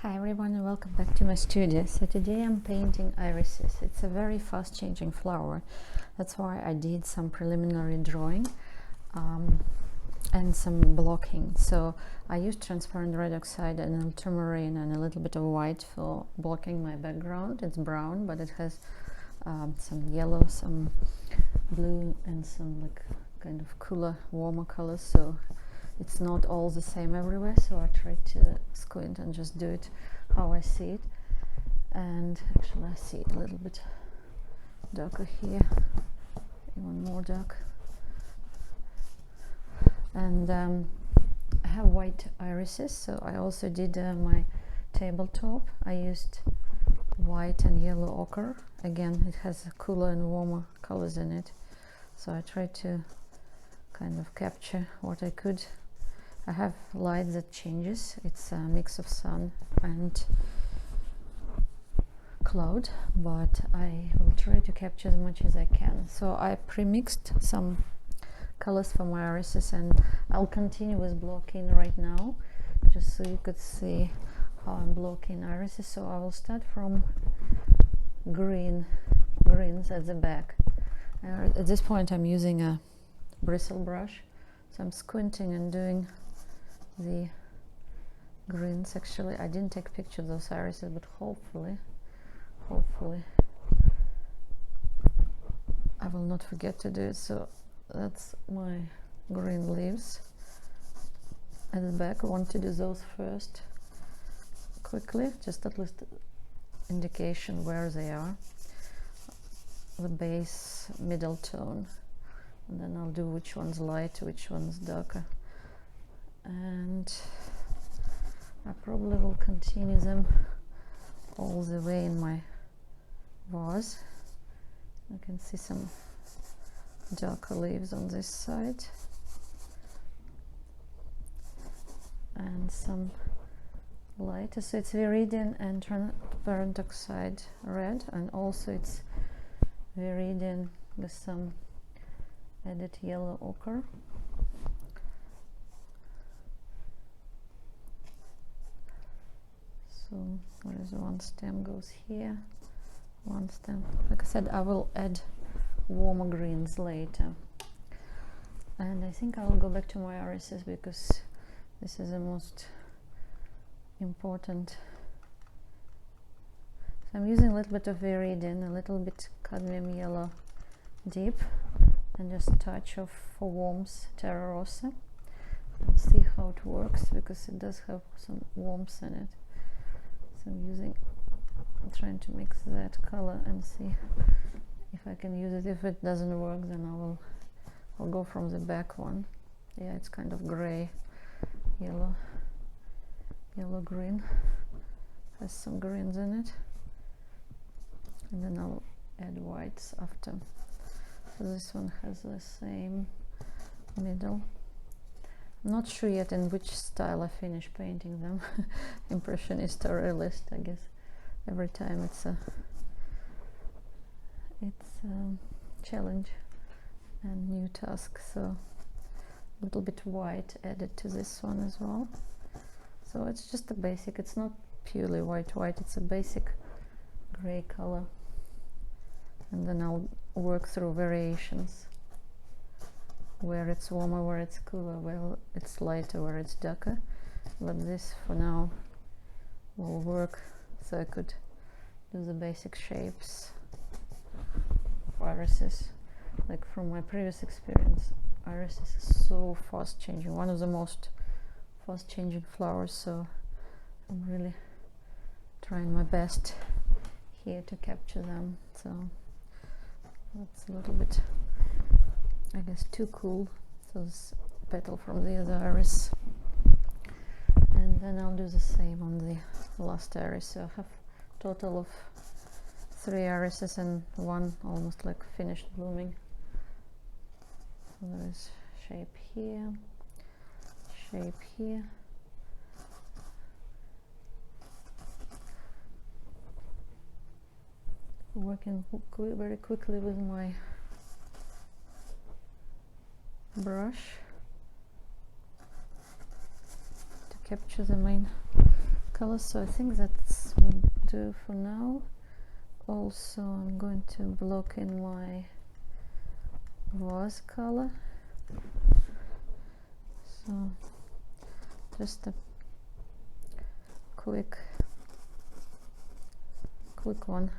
Hi everyone and welcome back to my studio. So today I'm painting irises. It's a very fast changing flower. That's why I did some preliminary drawing and some blocking. So I used transparent red oxide and ultramarine and a little bit of white for blocking my background. It's brown, but it has some yellow, some blue and some like kind of cooler, warmer colors. So it's not all the same everywhere, so I tried to squint and just do it how I see it. And actually I see it a little bit darker here, even more dark. And I have white irises, so I also did my tabletop. I used white and yellow ochre. Again, it has cooler and warmer colors in it, so I tried to kind of capture what I could. I have light that changes. It's a mix of sun and cloud, but I will try to capture as much as I can. So I pre-mixed some colors for my irises, and I'll continue with blocking right now, just so you could see how I'm blocking irises. So I will start from greens at the back. At this point I'm using a bristle brush, so I'm squinting and doing the greens. Actually I didn't take pictures of those irises, but hopefully I will not forget to do it. So that's my green leaves at the back. I want to do those first quickly, just at least indication where they are, the base, middle tone, and then I'll do which one's light, which one's darker. And I probably will continue them all the way in my vase. You can see some darker leaves on this side and some lighter. So it's viridian and transparent oxide red, and also it's viridian with some added yellow ochre. So where is one stem goes here, one stem. Like I said, I will add warmer greens later. And I think I will go back to my irises because this is the most important. So I'm using a little bit of viridian, a little bit cadmium yellow deep, and just a touch of, for warmth, terra rosa, and see how it works, because it does have some warmth in it. So I'm trying to mix that color and see if I can use it. If it doesn't work, then I'll go from the back one. Yeah, it's kind of gray, yellow green, has some greens in it, and then I'll add whites after. So this one has the same middle. I'm not sure yet in which style I finish painting them. Impressionist or realist, I guess. Every time it's a challenge and new task. So a little bit white added to this one as well. So it's just a basic, it's not purely white, it's a basic gray color. And then I'll work through variations, where it's warmer, where it's cooler, where it's lighter, where it's darker. But this for now will work, so I could do the basic shapes of irises. Like from my previous experience, irises is so fast changing, one of the most fast changing flowers, so I'm really trying my best here to capture them. So that's a little bit, I guess, too cool. So this petal from the other iris, and then I'll do the same on the last iris. So I have a total of 3 irises and one almost like finished blooming. So there is shape here, shape here. Working very quickly with my brush to capture the main colors, so I think that's will do for now. Also, I'm going to block in my rose color, so just a quick one,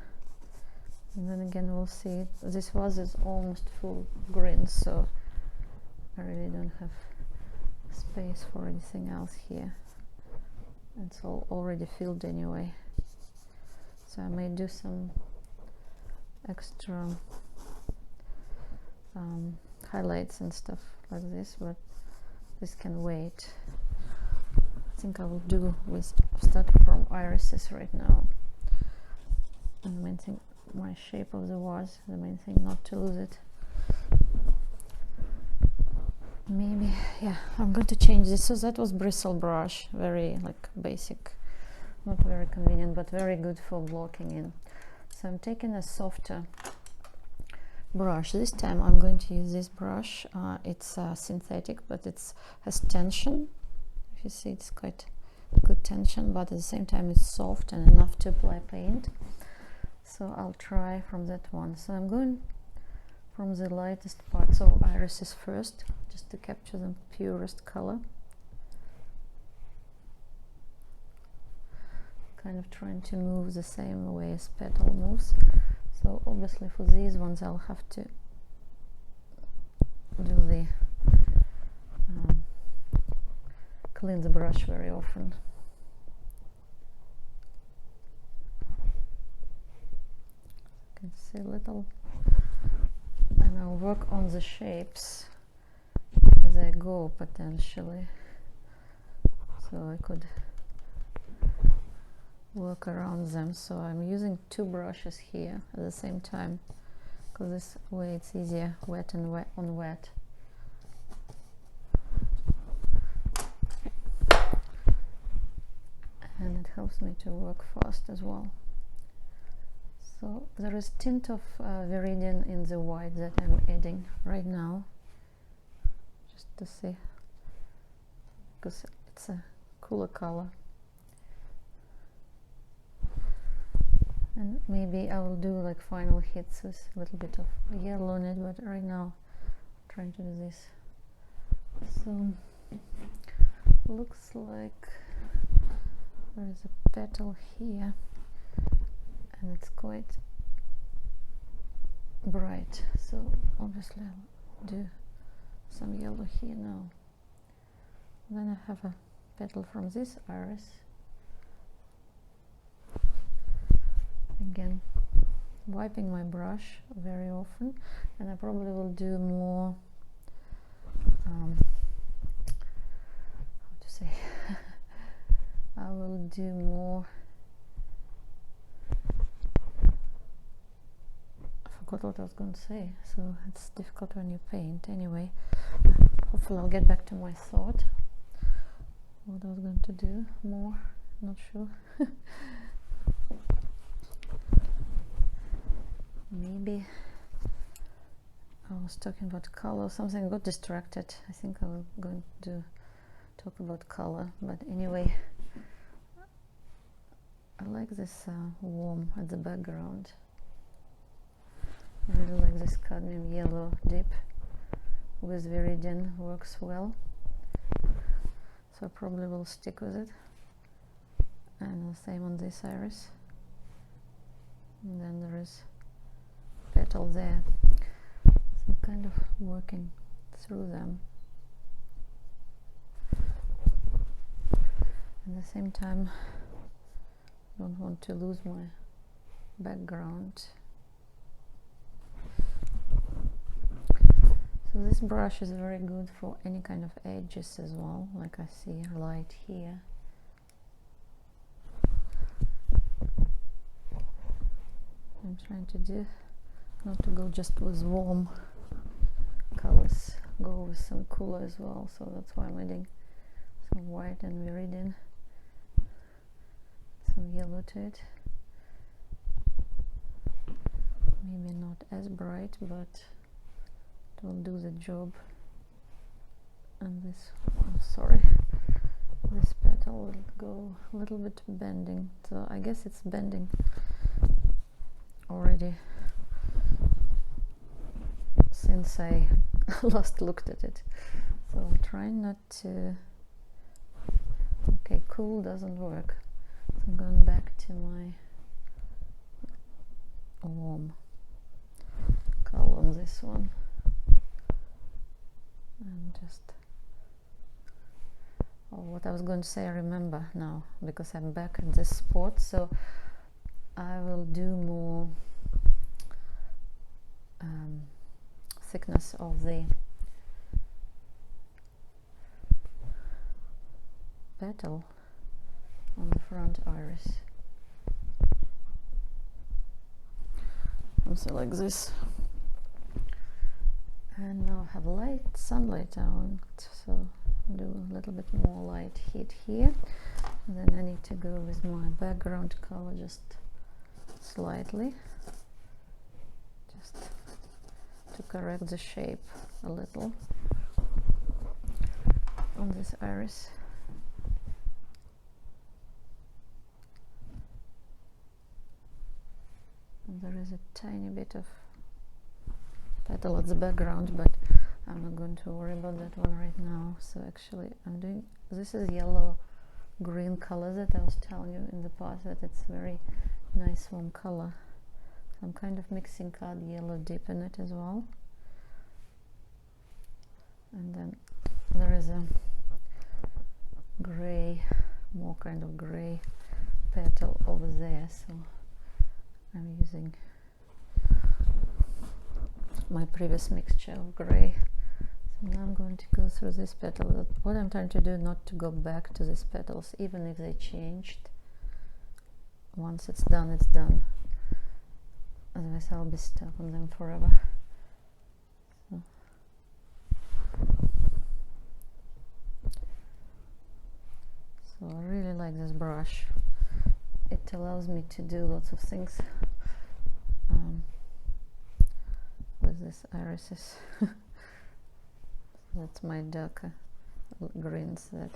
and then again we'll see. This vase is almost full green, so I really don't have space for anything else here. It's all already filled anyway, so I may do some extra highlights and stuff like this, but this can wait. I think I will start from irises right now. And the main thing, my shape of the vase, the main thing, not to lose it. Maybe, yeah, I'm going to change this. So that was bristle brush, very like basic, not very convenient, but very good for blocking in. So I'm taking a softer brush. This time I'm going to use this brush. It's synthetic, but it has tension. If you see, it's quite good tension, but at the same time it's soft and enough to apply paint. So I'll try from that one. So I'm going from the lightest parts of irises first, just to capture the purest color. Kind of trying to move the same way as petal moves. So obviously for these ones I'll have to do the clean the brush very often. You can see a little, and I'll work on the shapes as I go potentially, so I could work around them. So I'm using two brushes here at the same time, because this way it's easier, wet and wet on wet. And it helps me to work fast as well. So there is tint of viridian in the white that I'm adding right now, just to see, because it's a cooler color. And maybe I will do like final hits with a little bit of yellow on it, but right now I'm trying to do this. So looks like there is a petal here, and it's quite bright, so obviously I'll do some yellow here now. Then I have a petal from this iris. Again, wiping my brush very often, and I probably will do more how to say I will do more, I forgot what I was going to say, so it's difficult when you paint. Anyway, hopefully I'll get back to my thought, what I was going to do more, not sure. Maybe I was talking about color, something got distracted. I think I was going to talk about color, but anyway, I like this worm at the background. I really like this cadmium yellow dip with viridian, works well, so I probably will stick with it. And the same on this iris, and then there is petal there, so kind of working through them. At the same time, don't want to lose my background. So this brush is very good for any kind of edges as well, like I see light here. I'm trying to do not to go just with warm colors, go with some cooler as well, so that's why I'm adding some white and viridian, some yellow to it. Maybe not as bright, but it will do the job. And this, oh, sorry, this petal will go a little bit bending, so I guess it's bending already since I last looked at it. So try not to. Okay, cool doesn't work. So I'm going back to my warm color on this one, and just what I was going to say I remember now, because I'm back in this spot. So I will do more thickness of the petal on the front iris, also like this. And now I have light sunlight on, so do a little bit more light hit here, and then I need to go with my background color just slightly, just to correct the shape a little on this iris. And there is a tiny bit of petal at the background, but I'm not going to worry about that one right now. So actually I'm doing, this is yellow green color that I was telling you in the past that it's very nice warm color. So I'm kind of mixing cad yellow deep in it as well. And then there is a gray, more kind of gray petal over there, so I'm using my previous mixture of gray. So now I'm going to go through this petal. What I'm trying to do, not to go back to these petals, even if they changed. Once it's done, it's done. Otherwise I'll be stuck on them forever. So I really like this brush. It allows me to do lots of things with these irises. That's my darker greens that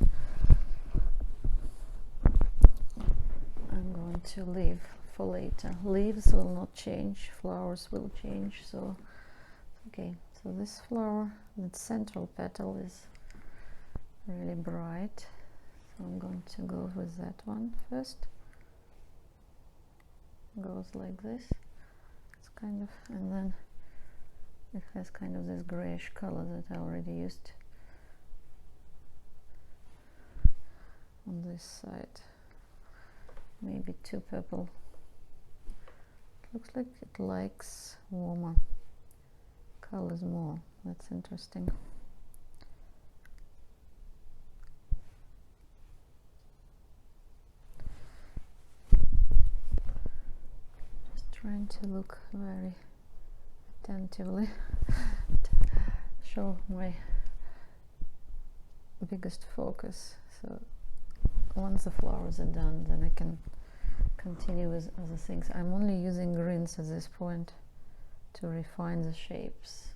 I'm going to leave for later. Leaves will not change, flowers will change. So okay, so this flower, the central petal, is really bright, so I'm going to go with that one first. Goes like this. It's kind of, and then it has kind of this grayish color that I already used on this side. Maybe too purple. Looks like it likes warmer colors more. That's interesting. Trying to look very attentively, show my biggest focus. So once the flowers are done, then I can continue with other things. I'm only using greens at this point to refine the shapes,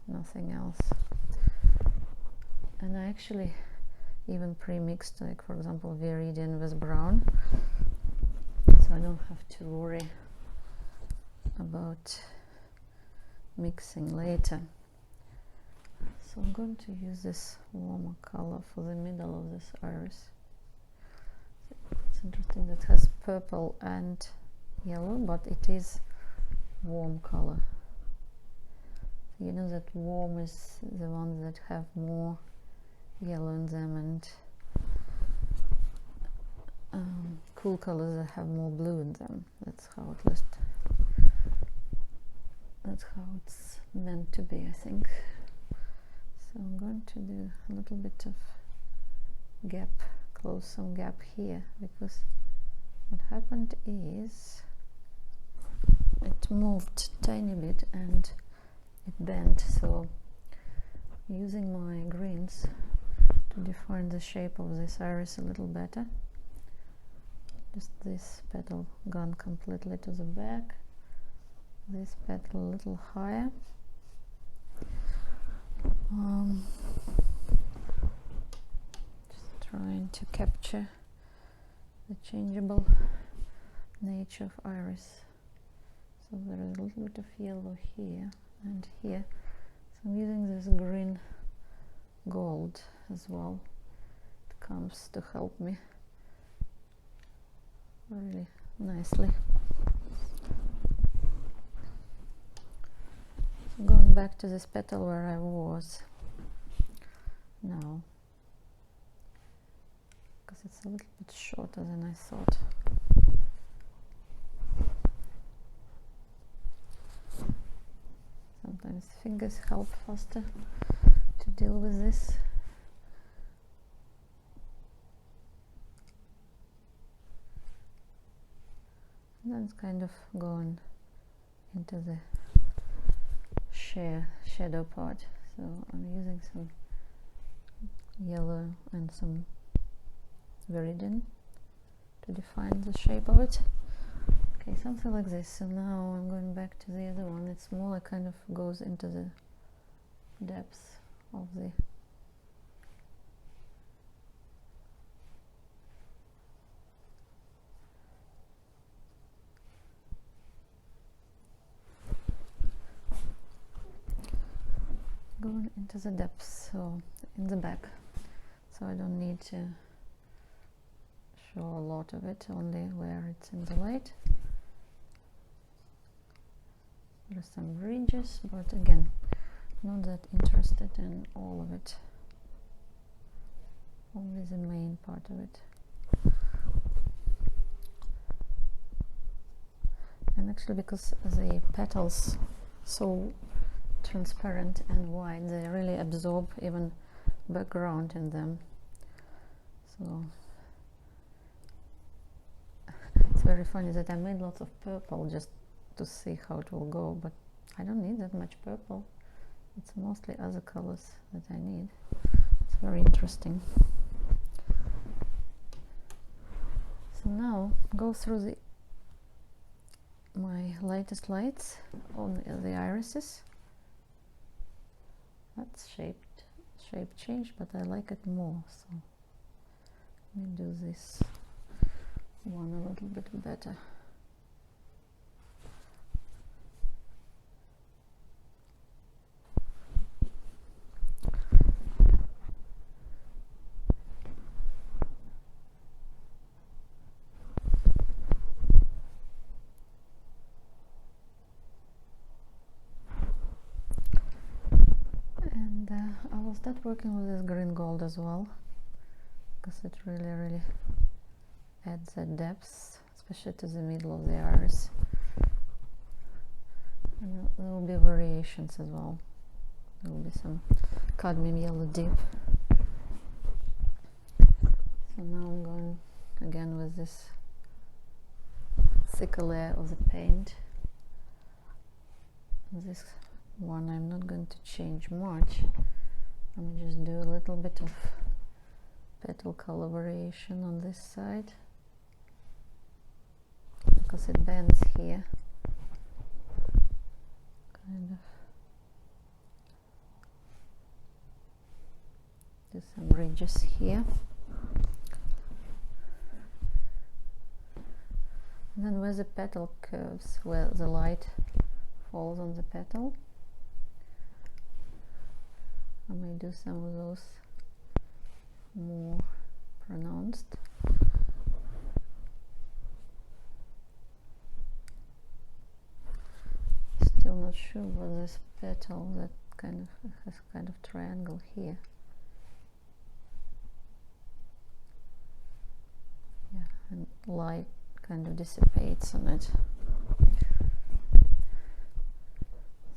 nothing else. And I actually even pre-mixed, like for example viridian with brown, so I don't have to worry about mixing later. So I'm going to use this warmer color for the middle of this iris. It's interesting that it has purple and yellow, but it is warm color. You know that warm is the ones that have more yellow in them, and cool colors that have more blue in them. That's how at least that's how it's meant to be, I think. So I'm going to do a little bit of gap, close some gap here, because what happened is it moved a tiny bit and it bent. So using my greens to define the shape of this iris a little better. Just this petal gone completely to the back, this petal a little higher, trying to capture the changeable nature of iris. So there is a little bit of yellow here and here. So I'm using this green gold as well. It comes to help me really nicely. So going back to this petal where I was now, because it's a little bit shorter than I thought. Sometimes fingers help faster to deal with this. And then it's kind of going into the shadow part. So I'm using some yellow and some viridian to define the shape of it. Okay, something like this. So now I'm going back to the other one. It's more, it kind of goes into the depths of the going into the depths, so in the back. So I don't need to show a lot of it, only where it's in the light. There are some ridges, but again, not that interested in all of it, only the main part of it. And actually, because the petals so transparent and white, they really absorb even background in them. So it's very funny that I made lots of purple just to see how it will go, but I don't need that much purple. It's mostly other colors that I need. It's very interesting. So now go through my latest lights on the irises. That's shape change, but I like it more, so let me do this one a little bit better. I will start working with this green gold as well, because it really adds a depth, especially to the middle of the iris. And there will be variations as well. There will be some cadmium yellow deep. So now I'm going again with this thicker layer of the paint. This one I'm not going to change much. Let me just do a little bit of petal color variation on this side, because it bends here, kind of. Do some ridges here, and then where the petal curves, where the light falls on the petal, I may do some of those more pronounced. Still not sure what this petal that kind of has kind of triangle here. Yeah, and light kind of dissipates on it.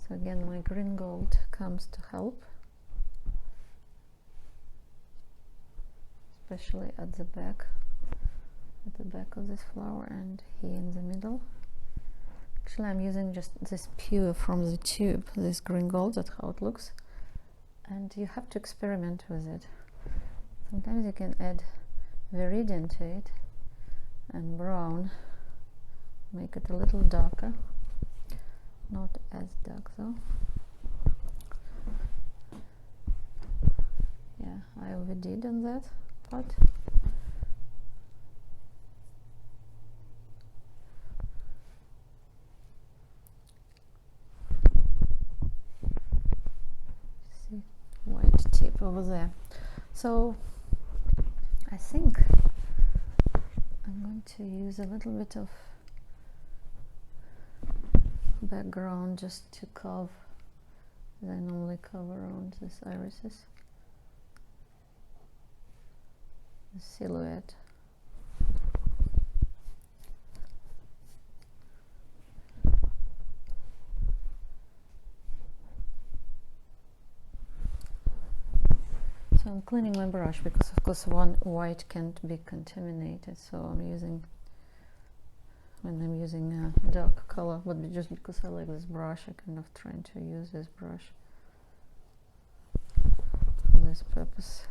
So again, my green gold comes to help, especially at the back of this flower and here in the middle. Actually, I'm using just this pure from the tube, this green gold. That's how it looks, and you have to experiment with it. Sometimes you can add viridian to it and brown, make it a little darker, not as dark though. Yeah, I overdid on that, spot. See, white tip over there. So I think I'm going to use a little bit of background just to carve, as I normally carve around these irises, the silhouette. So I'm cleaning my brush because of course one white can't be contaminated, so I'm using, when I'm using a dark color, but just because I like this brush, I kind of trying to use this brush for this purpose.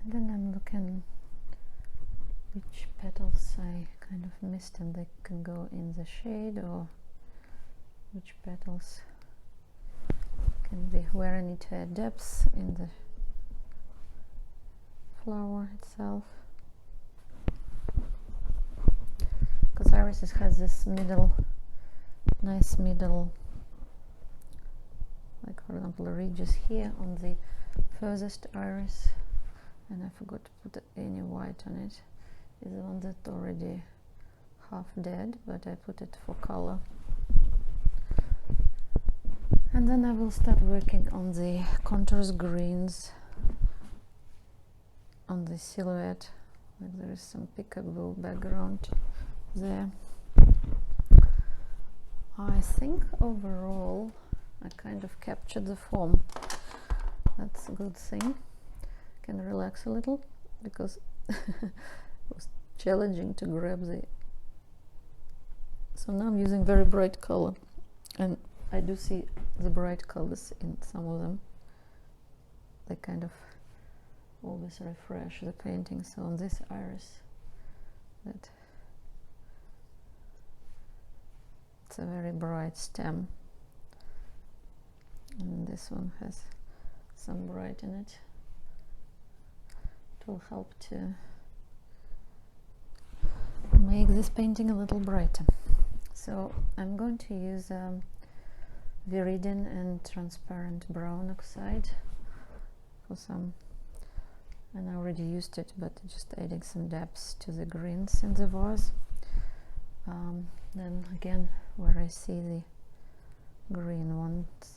Then I'm looking which petals I kind of missed and they can go in the shade, or which petals can be where I need to add depth in the flower itself. Because iris has this middle, nice middle, like for example the ridges here on the furthest iris. And I forgot to put any white on it. Is the one that's already half dead, but I put it for color. And then I will start working on the contours, greens on the silhouette. Like there is some peekaboo background there. I think overall I kind of captured the form. That's a good thing. Can relax a little because it was challenging to grab the. So now I'm using very bright color, and I do see the bright colors in some of them. They kind of always refresh the painting. So on this iris, that it's a very bright stem, and this one has some bright in it. Will help to make this painting a little brighter. So I'm going to use viridian and transparent brown oxide for some, and I already used it, but just adding some depths to the greens in the vase. Then again, where I see the green ones,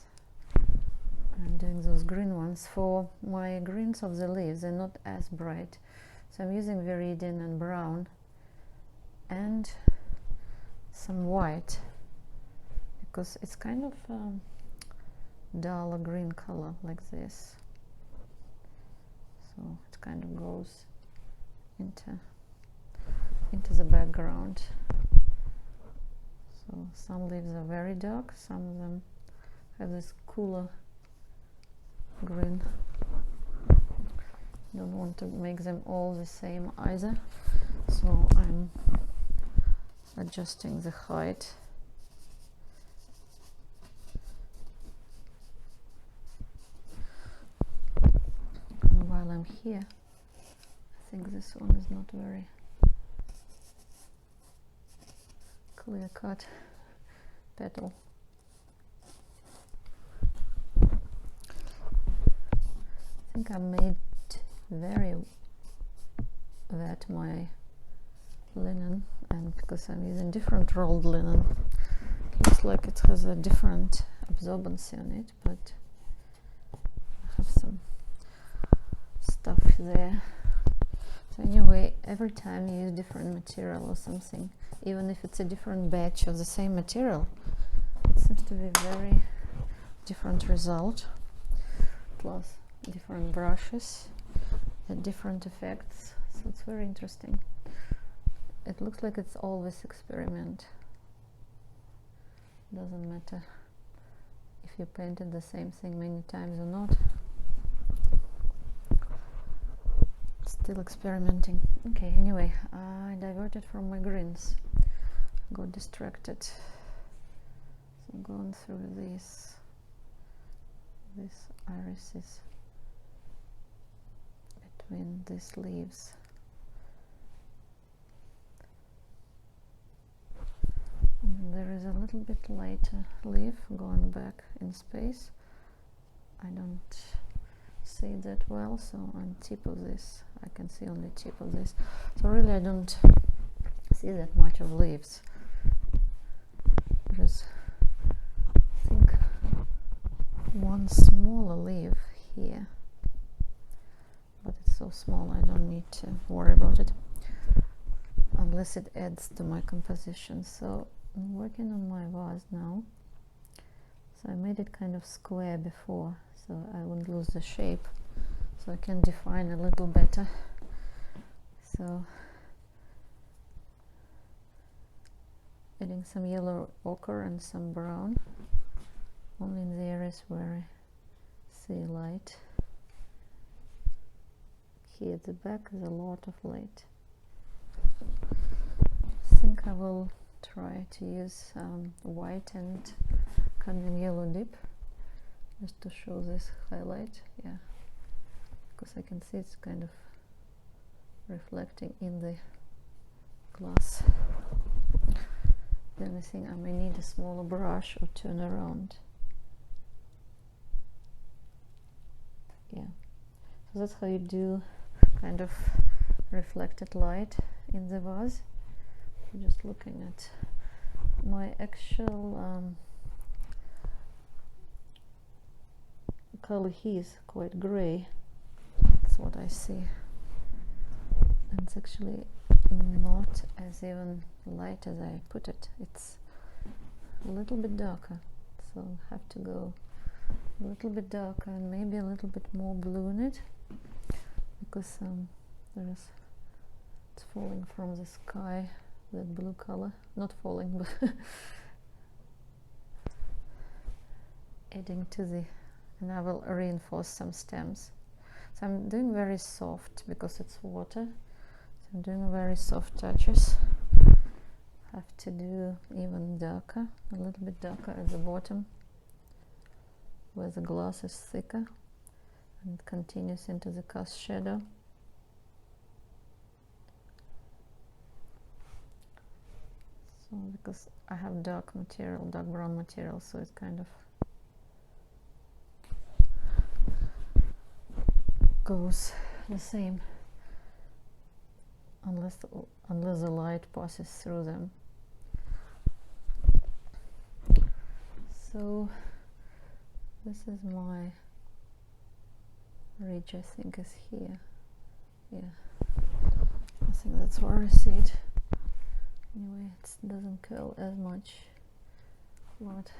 I'm doing those green ones. For my greens of the leaves, they're not as bright, so I'm using viridian and brown and some white, because it's kind of dull green color like this, so it kind of goes into the background. So some leaves are very dark, some of them have this cooler green. Don't want to make them all the same either, so I'm adjusting the height. And while I'm here, I think this one is not very clear cut petal. I think I made very wet my linen, and because I'm using different rolled linen, looks like it has a different absorbency on it, but I have some stuff there. So anyway, every time you use different material or something, even if it's a different batch of the same material, seems to be very different result, plus different brushes and different effects, so it's very interesting. It looks like it's always experiment. Doesn't matter if you painted the same thing many times or not, still experimenting. Okay, anyway, I diverted from my greens, got distracted, so I'm going through these irises between these leaves. And there is a little bit lighter leaf going back in space. I don't see that well, so on tip of this I can see only tip of this, so really I don't see that much of leaves. There's, I think, one smaller leaf here, but it's so small I don't need to worry about it unless it adds to my composition. So I'm working on my vase now. So I made it kind of square before, so I wouldn't lose the shape, so I can define a little better. So adding some yellow ochre and some brown, only in the areas where I see light. Here at the back is a lot of light. I think I will try to use white and cadmium yellow dip just to show this highlight, yeah, because I can see it's kind of reflecting in the glass. Then I think I may need a smaller brush or turn around. Yeah, so that's how you do kind of reflected light in the vase. I'm just looking at my actual color here is quite gray. That's what I see, and it's actually not as even light as I put it. It's a little bit darker, so I have to go a little bit darker and maybe a little bit more blue in it, because it's falling from the sky, that blue color, not falling but adding to the, and I will reinforce some stems. So I'm doing very soft because it's water, so I'm doing very soft touches. Have to do even darker, a little bit darker at the bottom where the glass is thicker, and it continues into the cast shadow. So because I have dark material, dark brown material, so it kind of goes the same unless the light passes through them. So this is my ridge, I think is here. Yeah, I think that's where I see it. Anyway, it doesn't curl as much, but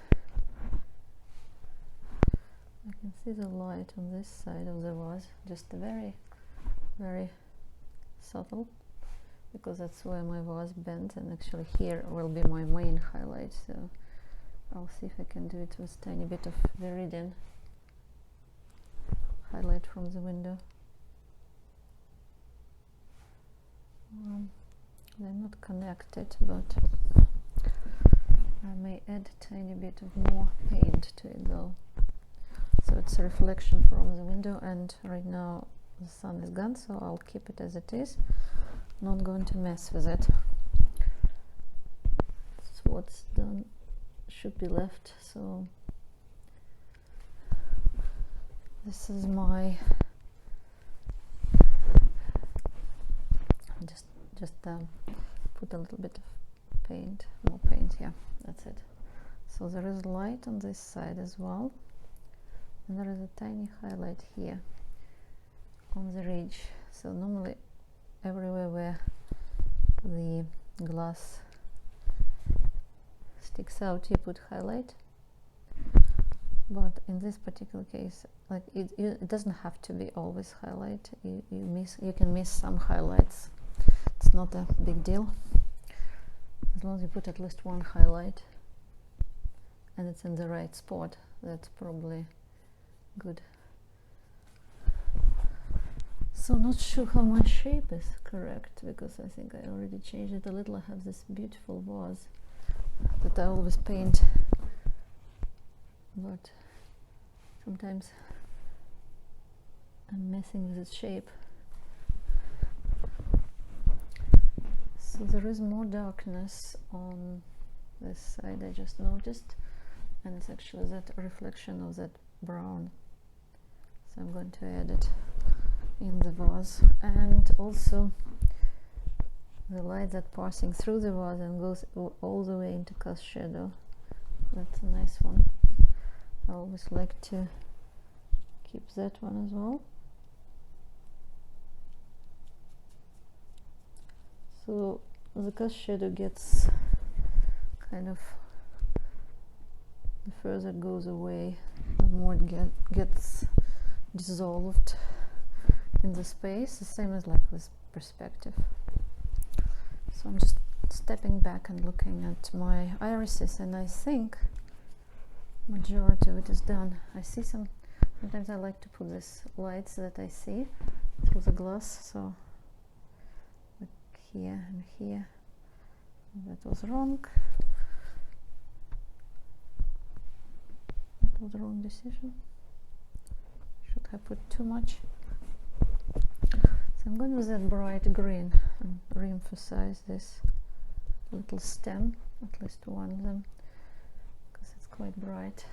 I can see the light on this side of the vase, just very, very subtle, because that's where my vase bent, and actually here will be my main highlight, so I'll see if I can do it with tiny bit of viridian highlight from the window. They're not connected, but I may add a tiny bit of more paint to it though. So it's a reflection from the window, and right now the sun is gone, so I'll keep it as it is, not going to mess with it. So what's done should be left. So this is my just put a little bit of paint, more paint, yeah, that's it. So there is light on this side as well, and there is a tiny highlight here on the ridge. So normally everywhere where the glass sticks out you put highlight, but in this particular case, like it doesn't have to be always highlight. You can miss some highlights. It's not a big deal as long as you put at least one highlight and it's in the right spot. That's probably good. So not sure how my shape is correct, because I think I already changed it a little. I have this beautiful vase that I always paint, but sometimes I'm messing with its shape. So there is more darkness on this side, I just noticed, and it's actually that reflection of that brown. So I'm going to add it in the vase, and also the light that passing through the vase and goes all the way into cast shadow. That's a nice one. I always like to keep that one as well. So the cast shadow gets kind of, the further it goes away, the more it gets dissolved in the space, the same as like with perspective. So I'm just stepping back and looking at my irises, and I think majority of it is done. I see sometimes I like to put these lights that I see through the glass, so like here and here. That was wrong. That was the wrong decision. Should have put too much. So I'm going with that bright green and re-emphasize this little stem, at least one of them, because it's quite bright.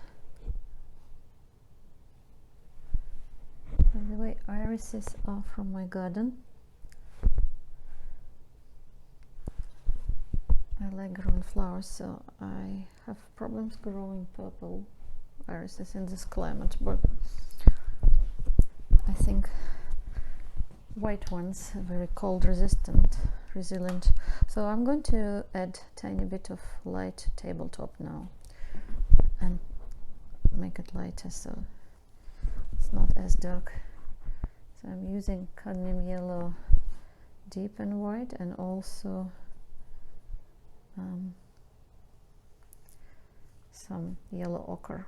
By the way, irises are from my garden. I like growing flowers, so I have problems growing purple irises in this climate, but I think white ones are very cold resistant, resilient. So I'm going to add tiny bit of light tabletop now and make it lighter so it's not as dark. So I'm using cadmium yellow deep and white, and also some yellow ochre.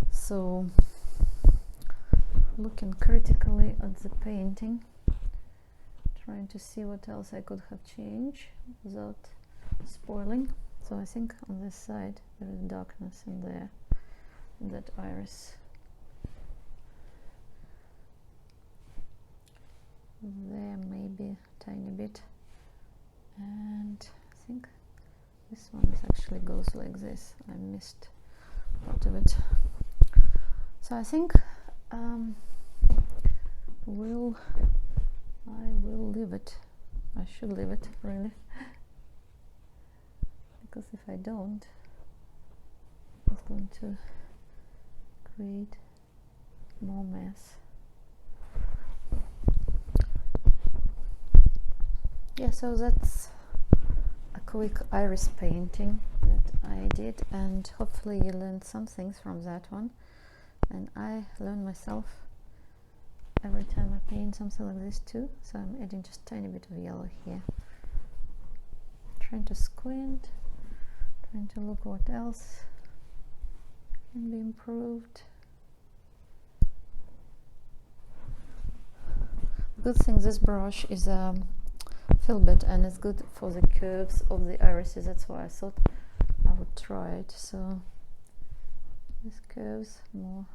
So looking critically at the painting, trying to see what else I could have changed without spoiling. So I think on this side there is darkness in there, in that iris. There maybe a tiny bit, and I think this one actually goes like this. I missed part of it. So I think I will leave it. I should leave it, really, because if I don't, it's going to create more mess. Yeah, so that's a quick iris painting that I did, and hopefully you learned some things from that one. And I learn myself every time I paint something like this too. So I'm adding just a tiny bit of yellow here, trying to squint, trying to look what else can be improved. Good thing this brush is a filbert, and it's good for the curves of the irises. That's why I thought I would try it. So these curves more,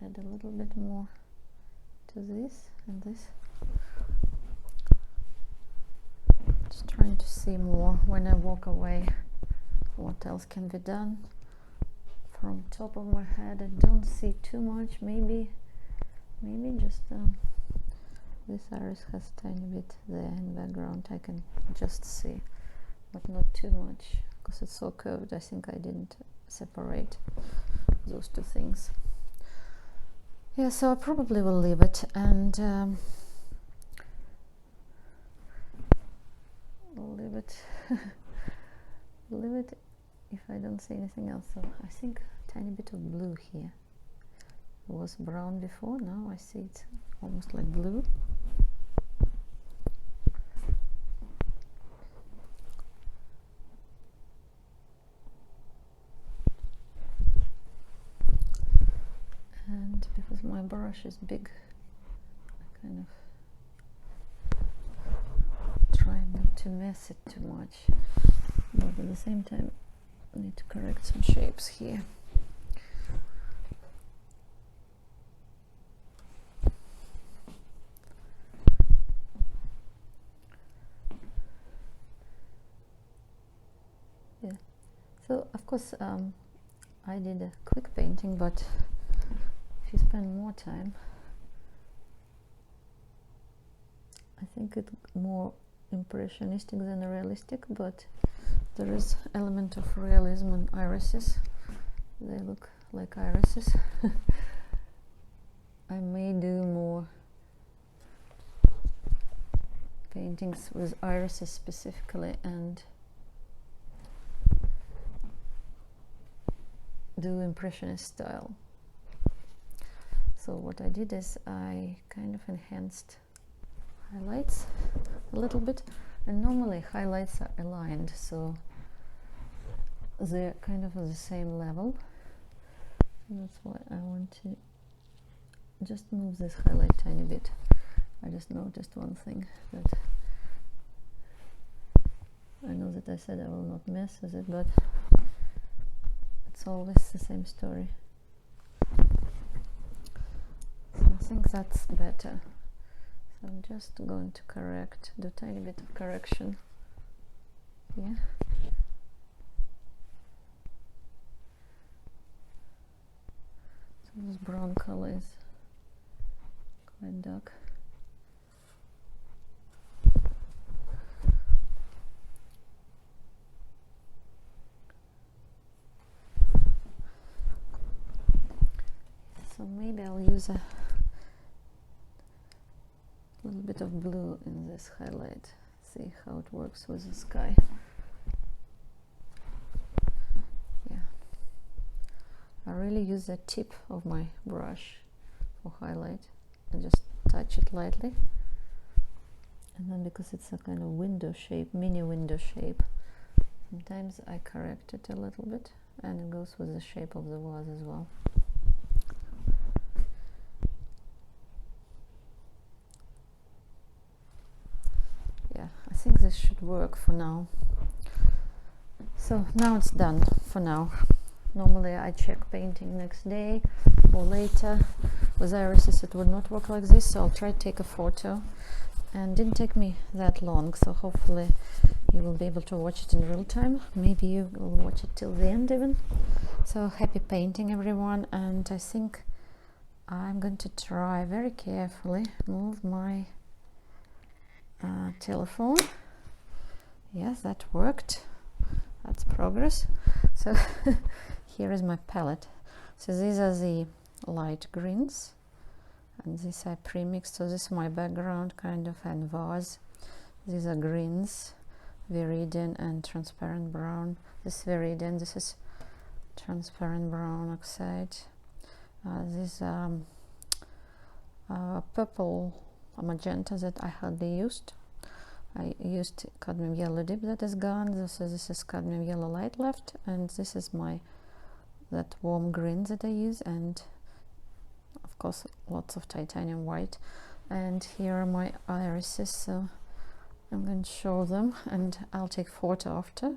add a little bit more to this and this. Just trying to see more when I walk away what else can be done. From top of my head I don't see too much. Maybe just this iris has a tiny bit there in the background. I can just see, but not too much, because it's so curved. I think I didn't separate those two things. Yeah, so I probably will leave it, and leave it if I don't see anything else. So I think a tiny bit of blue here. It was brown before, now I see it's almost like blue. And because my brush is big, I kind of try not to mess it too much, but at the same time I need to correct some shapes here. Yeah, so of course I did a quick painting, but if you spend more time, I think it's more impressionistic than realistic, but there is element of realism in irises. They look like irises. I may do more paintings with irises specifically and do impressionist style. So what I did is I kind of enhanced highlights a little bit, and normally highlights are aligned, so they're kind of at the same level. And that's why I want to just move this highlight tiny bit. I just noticed one thing, that I know that I said I will not mess with it, but it's always the same story. So I think that's better. So I'm just going to do a tiny bit of correction here. So this brown color is quite dark. So maybe I'll use a little bit of blue in this highlight, see how it works with the sky. Yeah, I really use the tip of my brush for highlight and just touch it lightly, and then because it's a kind of window shape, mini window shape, sometimes I correct it a little bit, and it goes with the shape of the vase as well. Yeah, I think this should work for now. So now it's done for now. Normally I check painting next day or later. With irises it would not work like this, so I'll try to take a photo. And didn't take me that long, so hopefully you will be able to watch it in real time. Maybe you will watch it till the end even. So happy painting everyone, and I think I'm going to try very carefully move my telephone. Yes, that worked. That's progress. So here is my palette. So these are the light greens, and these are pre-mixed. So this is my background kind of and vase. These are greens, viridian and transparent brown. This viridian, this is transparent brown oxide. This purple magenta that I hardly used. I used cadmium yellow dip that is gone. So this is cadmium yellow light left, and this is that warm green that I use, and of course lots of titanium white. And here are my irises, so I'm going to show them and I'll take photo after.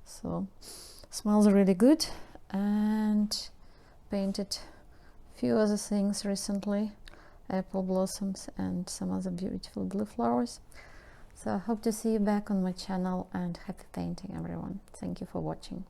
So smells really good, and painted a few other things recently, apple blossoms and some other beautiful blue flowers. So I hope to see you back on my channel, and happy painting everyone. Thank you for watching.